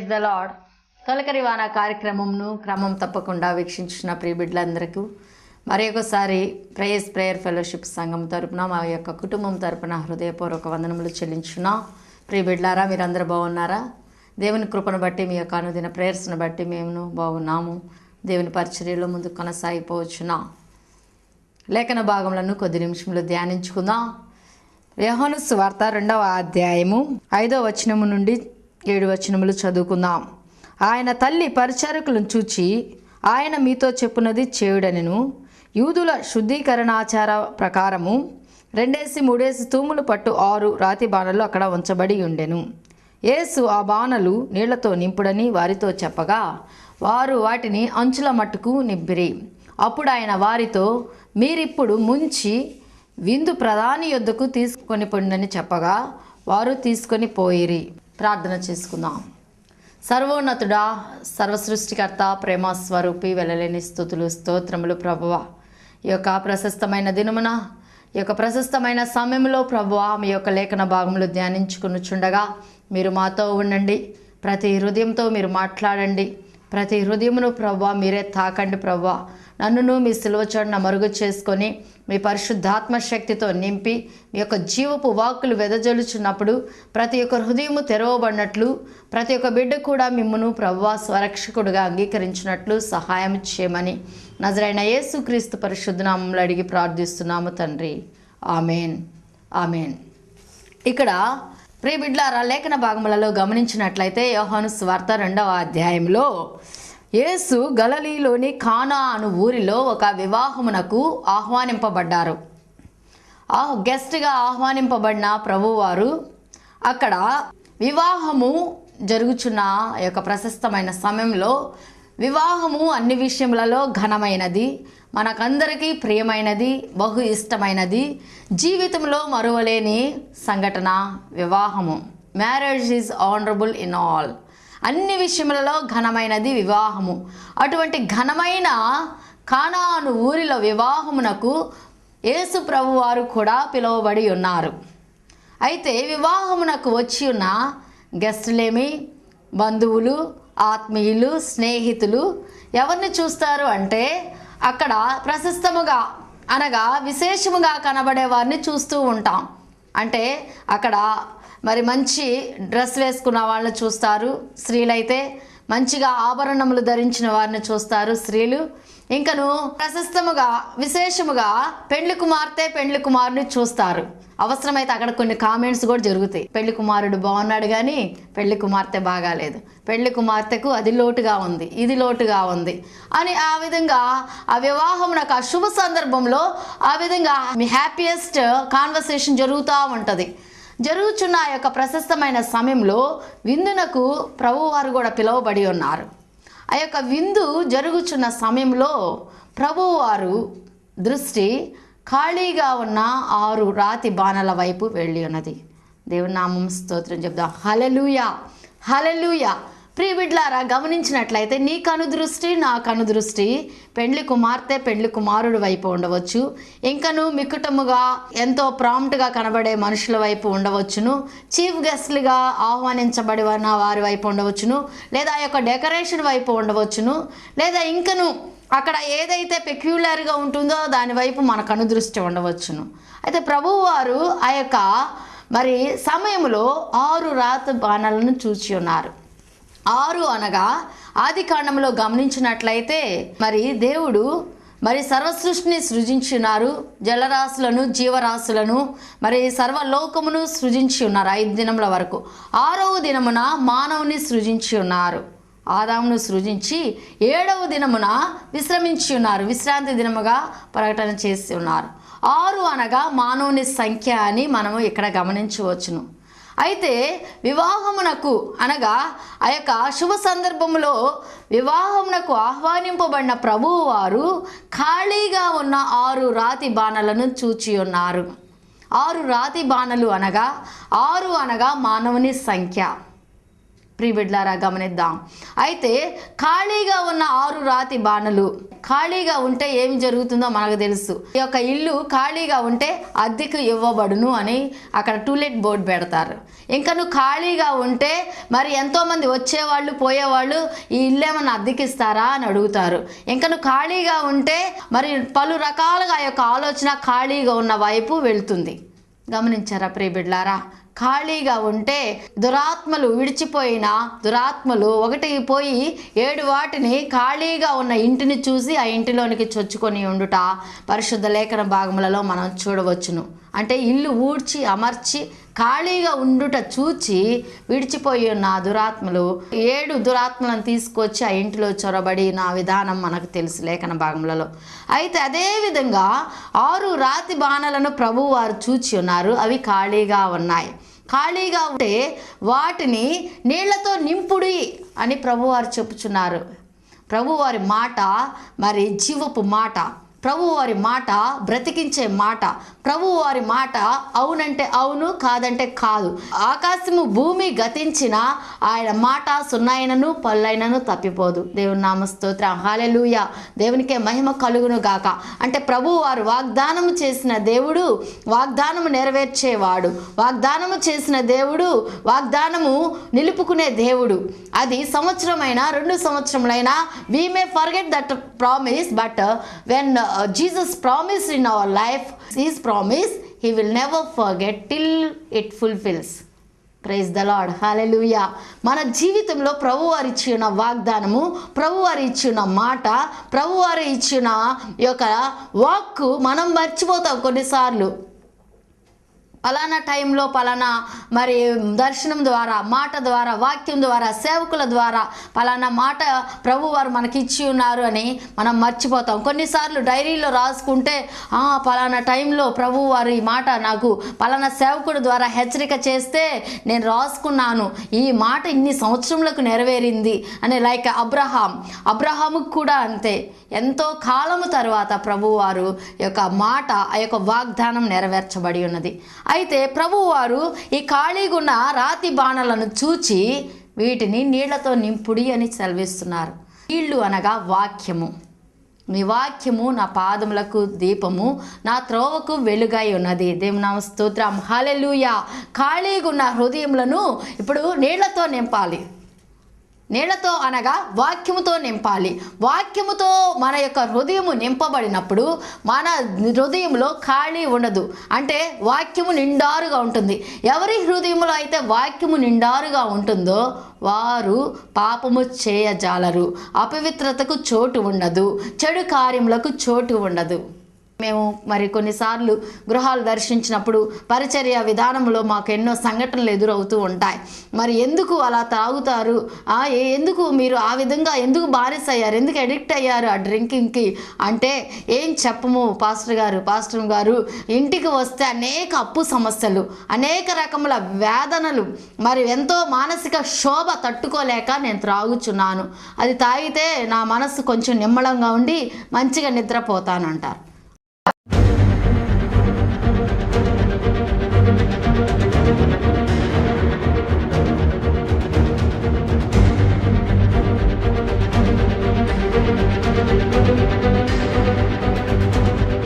Praise the lord. తొలకరి వాన కార్యక్రమంను క్రమం తప్పకుండా వీక్షించిన ప్రియ బిడ్డలందరికీ మరి ఒకసారి ప్రేయర్ ఫెలోషిప్ సంఘం తరపున మా యొక్క కుటుంబం తరపున హృదయపూర్వక వందనములు చెల్లించున్నా. ప్రియ బిడ్డలారా, మీరందరూ బాగున్నారా? దేవుని కృపను బట్టి మీ యొక్క అనుదిన ప్రేయర్స్ను బట్టి మేము బాగున్నాము. దేవుని పరిచర్యలో ముందు కొనసాగిపోవచ్చున్నా. లేఖన భాగములను కొద్ది నిమిషంలో ధ్యానించుకుందాం. యోహాను సువార్త 2వ అధ్యాయము 5వ వచనము నుండి 7 వచనములు చదువుకుందాం. ఆయన తల్లి పరిచారకులను చూచి, ఆయన మీతో చెప్పున్నది చేయుడనెను. యూదుల శుద్ధీకరణాచార ప్రకారము 2-3 తూములు పట్టు 6 రాతి బాణలు అక్కడ ఉంచబడి ఉండెను. యేసు ఆ బాణలు నీళ్లతో నింపుడని వారితో చెప్పగా, వారు వాటిని అంచుల మట్టుకు నింపిరి. అప్పుడు ఆయన వారితో, మీరిప్పుడు ముంచి విందు ప్రధాని యొద్దకు తీసుకొని పొండని చెప్పగా, వారు తీసుకొని పోయిరి. ప్రార్థన చేసుకుందాం. సర్వోన్నతుడా, సర్వసృష్టికర్త, ప్రేమ స్వరూపి, వెలలేని స్తుతులు స్తోత్రములు ప్రభువా. ఈ యొక్క ప్రశస్తమైన దినమున, ఈ యొక్క ప్రశస్తమైన సమయంలో ప్రభువా, మీ యొక్క లేఖన భాగంలో ధ్యానించుకునిచుండగా మీరు మాతో ఉండండి. ప్రతి హృదయంతో మీరు మాట్లాడండి. ప్రతి హృదయమును ప్రభువా మీరే తాకండి ప్రభువా. నన్నును మీ సిలువ చాటున మరుగు చేసుకొని మీ పరిశుద్ధాత్మ శక్తితో నింపి మీ యొక్క జీవపు వాక్కులు వెదజల్లుచున్నప్పుడు ప్రతి ఒక్క హృదయము తెరవబడినట్లు, ప్రతి ఒక్క బిడ్డ కూడా మిమ్మును ప్రభువా స్వరక్షకుడుగా అంగీకరించినట్లు సహాయం చేయమని నజరైన యేసుక్రీస్తు పరిశుద్ధ నామములో అడిగి ప్రార్థిస్తున్నాము తండ్రి. Amen, amen. ఇక్కడ ప్రియ బిడ్డలారా, లేఖన భాగములలో గమనించినట్లయితే యోహాను సువార్త 2వ అధ్యాయంలో యేసు గలిలయలోని కానా అను ఊరిలో ఒక వివాహమునకు ఆహ్వానింపబడ్డారు. గెస్ట్గా ఆహ్వానింపబడిన ప్రభువారు అక్కడ వివాహము జరుగుచున్న యొక్క ప్రశస్తమైన సమయంలో, వివాహము అన్ని విషయములలో ఘనమైనది, మనకందరికీ ప్రియమైనది, బహు ఇష్టమైనది, జీవితంలో మరువలేని సంఘటన వివాహము. Marriage is honourable in all. అన్ని విషయములలో ఘనమైనది వివాహము. అటువంటి ఘనమైన కానాను ఊరిలో వివాహమునకు యేసు ప్రభువారు కూడా పిలువబడి ఉన్నారు. అయితే వివాహమునకు వచ్చి ఉన్న గెస్టులేమి, బంధువులు, ఆత్మీయులు, స్నేహితులు ఎవరిని చూస్తారు అంటే, అక్కడ ప్రశస్తముగా అనగా విశేషముగా కనబడే వారిని చూస్తూ ఉంటాం. అంటే అక్కడ మరి మంచి డ్రెస్ వేసుకున్న వాళ్ళని చూస్తారు స్త్రీలైతే, మంచిగా ఆభరణములు ధరించిన వారిని చూస్తారు స్త్రీలు. ఇంకను ప్రశస్తముగా విశేషముగా పెళ్లి కుమార్తె పెళ్లి కుమారుని చూస్తారు. అవసరమైతే అక్కడ కొన్ని కామెంట్స్ కూడా జరుగుతాయి. పెళ్లి కుమారుడు బాగున్నాడు కానీ పెళ్లి కుమార్తె బాగాలేదు, పెళ్లి కుమార్తెకు అది లోటుగా ఉంది, ఇది లోటుగా ఉంది అని ఆ విధంగా ఆ వివాహమునకు ఆ శుభ సందర్భంలో ఆ విధంగా మీ హ్యాపీయెస్ట్ కాన్వర్సేషన్ జరుగుతూ ఉంటుంది. జరుగుచున్న ఆ యొక్క ప్రశస్తమైన సమయంలో విందునకు ప్రభువారు కూడా పిలువబడి ఉన్నారు. ఆ యొక్క విందు జరుగుచున్న సమయంలో ప్రభువారు దృష్టి ఖాళీగా ఉన్న 6 రాతి బాణల వైపు వెళ్ళి ఉన్నది. దేవుని నామం స్తోత్రం చెప్దాం. హల్లెలూయా, హల్లెలూయా. ప్రియ బిడ్డలారా, గమనించినట్లయితే నీ కనుదృష్టి నా కనుదృష్టి పెండ్లి కుమార్తె పెండ్లి కుమారుడు వైపు ఉండవచ్చు. ఇంకను మికుటముగా ఎంతో ప్రాంప్ట్గా కనబడే మనుషుల వైపు ఉండవచ్చును. చీఫ్ గెస్ట్లుగా ఆహ్వానించబడి ఉన్న వారి వైపు ఉండవచ్చును, లేదా ఆ యొక్క డెకరేషన్ వైపు ఉండవచ్చును, లేదా ఇంకను అక్కడ ఏదైతే పెక్యులర్గా ఉంటుందో దాని వైపు మన కనుదృష్టి ఉండవచ్చును. అయితే ప్రభువారు ఆ యొక్క మరి సమయంలో 6 రాతి బాణాలను చూచి ఉన్నారు. 6 అనగా ఆది కాండంలో గమనించినట్లయితే మరి దేవుడు మరి సర్వసృష్టిని సృజించి ఉన్నారు. జలరాశులను, జీవరాశులను, మరి సర్వలోకమును సృజించి ఉన్నారు 5 దినముల వరకు. 6వ దినమున మానవుని సృజించి ఉన్నారు. ఆదామును సృజించి 7వ దినమున విశ్రమించి ఉన్నారు. విశ్రాంతి దినముగా ప్రకటన చేసి ఉన్నారు. 6 అనగా మానవుని సంఖ్య అని మనము ఇక్కడ గమనించవచ్చును. అయితే వివాహమునకు అనగా ఆ యొక్క శుభ సందర్భంలో వివాహమునకు ఆహ్వానింపబడిన ప్రభువు వారు ఖాళీగా ఉన్న 6 రాతి బాణలను చూచి ఉన్నారు. 6 రాతి బాణలు అనగా 6 అనగా మానవుని సంఖ్య. ప్రియబిడ్లారా గమనిద్దాం. అయితే ఖాళీగా ఉన్న 6 రాతి బాణలు ఖాళీగా ఉంటే ఏమి జరుగుతుందో మనకు తెలుసు. ఈ యొక్క ఇల్లు ఖాళీగా ఉంటే అద్దెకు ఇవ్వబడును అని అక్కడ టూలెట్ బోర్డు పెడతారు. ఇంకా నువ్వు ఖాళీగా ఉంటే మరి ఎంతోమంది వచ్చేవాళ్ళు పోయేవాళ్ళు ఈ ఇల్లు ఏమన్నా అద్దెకిస్తారా అని అడుగుతారు. ఇంకా నువ్వు ఖాళీగా ఉంటే మరి పలు రకాలుగా ఆ యొక్క ఆలోచన ఖాళీగా ఉన్న వైపు వెళ్తుంది. గమనించారా ప్రియబిడ్లారా? ఖాళీగా ఉంటే దురాత్మలు విడిచిపోయిన దురాత్మలు ఒకటి పోయి 7 వాటిని ఖాళీగా ఉన్న ఇంటిని చూసి ఆ ఇంటిలోనికి చొచ్చుకొని ఉండుట పరిశుద్ధ లేఖన భాగములలో మనం చూడవచ్చును. అంటే ఇల్లు ఊడ్చి అమర్చి ఖాళీగా ఉండుట చూచి విడిచిపోయి ఉన్న దురాత్మలు 7 దురాత్మలను తీసుకొచ్చి ఆ ఇంటిలో చొరబడిన విధానం మనకు తెలుసు లేఖన భాగములలో. అయితే అదేవిధంగా 6 రాతి బాణలను ప్రభువు వారు చూచి ఉన్నారు. అవి ఖాళీగా ఉన్నాయి. ఖాళీగా ఉంటే వాటిని నీళ్లతో నింపుడి అని ప్రభువారు చెప్పుచున్నారు. ప్రభువారి మాట మరి జీవపు మాట, ప్రభువారి మాట బ్రతికించే మాట, ప్రభువారి మాట అవునంటే అవును, కాదంటే కాదు. ఆకాశము భూమి గతించిన ఆయన మాట సున్నైనను పల్లైనను తప్పిపోదు. దేవుని నామ స్తోత్రం, హల్లెలూయా. దేవునికే మహిమ కలుగును గాక. అంటే ప్రభువారు వాగ్దానము చేసిన దేవుడు వాగ్దానము నెరవేర్చేవాడు. వాగ్దానము చేసిన దేవుడు వాగ్దానము నిలుపుకునే దేవుడు. అది సంవత్సరమైనా 2 సంవత్సరములైనా we may forget that promise, but when Jesus promised in our life his promise, he will never forget till it fulfills. Praise the Lord, hallelujah. మన జీవితంలో ప్రభువారు ఇచ్చిన వాగ్దానము, ప్రభువారు ఇచ్చిన మాట, ప్రభువారు ఇచ్చిన యొక్క వాక్కు మనం మర్చిపోతాం కొన్నిసార్లు. పలానా టైంలో పలానా మరి దర్శనం ద్వారా, మాట ద్వారా, వాక్యం ద్వారా, సేవకుల ద్వారా పలానా మాట ప్రభువారు మనకి ఇచ్చి ఉన్నారు అని మనం మర్చిపోతాం. కొన్నిసార్లు డైరీలో రాసుకుంటే పలానా టైంలో ప్రభువారు ఈ మాట నాకు పలానా సేవకుడు ద్వారా హెచ్చరిక చేస్తే నేను రాసుకున్నాను, ఈ మాట ఇన్ని సంవత్సరములకు నెరవేరింది అని. లైక్ అబ్రహాముకు కూడా అంతే. ఎంతో కాలము తర్వాత ప్రభువారు యొక్క మాట, ఆ యొక్క వాగ్దానం నెరవేర్చబడి ఉన్నది. అయితే ప్రభువారు ఈ ఖాళీగున్న రాతి బాణలను చూచి వీటిని నీళ్లతో నింపుడి అని సెలవిస్తున్నారు. నీళ్లు అనగా వాక్యము. నీ వాక్యము నా పాదములకు దీపము, నా త్రోవకు వెలుగై ఉన్నది. దేవుని నామ స్తోత్రం, హల్లెలూయా. ఖాళీగున్న హృదయములను ఇప్పుడు నీళ్లతో నింపాలి. నీళ్లతో అనగా వాక్యముతో నింపాలి. వాక్యముతో మన యొక్క హృదయము నింపబడినప్పుడు మన హృదయంలో ఖాళీ ఉండదు. అంటే వాక్యము నిండారుగా ఉంటుంది. ఎవరి హృదయంలో అయితే వాక్యము నిండారుగా ఉంటుందో వారు పాపము చేయజాలరు, అపవిత్రతకు చోటు ఉండదు, చెడు కార్యములకు చోటు ఉండదు. మేము మరి కొన్నిసార్లు గృహాలు దర్శించినప్పుడు పరిచర్య విధానంలో మాకు ఎన్నో సంఘటనలు ఎదురవుతూ ఉంటాయి. మరి ఎందుకు అలా తాగుతారు, ఎందుకు మీరు ఆ విధంగా ఎందుకు బానిస అయ్యారు, ఎందుకు అడిక్ట్ అయ్యారు ఆ డ్రింకింగ్కి అంటే ఏం చెప్పము పాస్టర్ గారు ఇంటికి వస్తే అనేక అప్పు సమస్యలు, అనేక రకముల వేదనలు, మరి ఎంతో మానసిక శోభ తట్టుకోలేక నేను త్రాగుచున్నాను. అది తాగితే నా మనసు కొంచెం నిమ్మలంగా ఉండి మంచిగా నిద్రపోతానంటారు.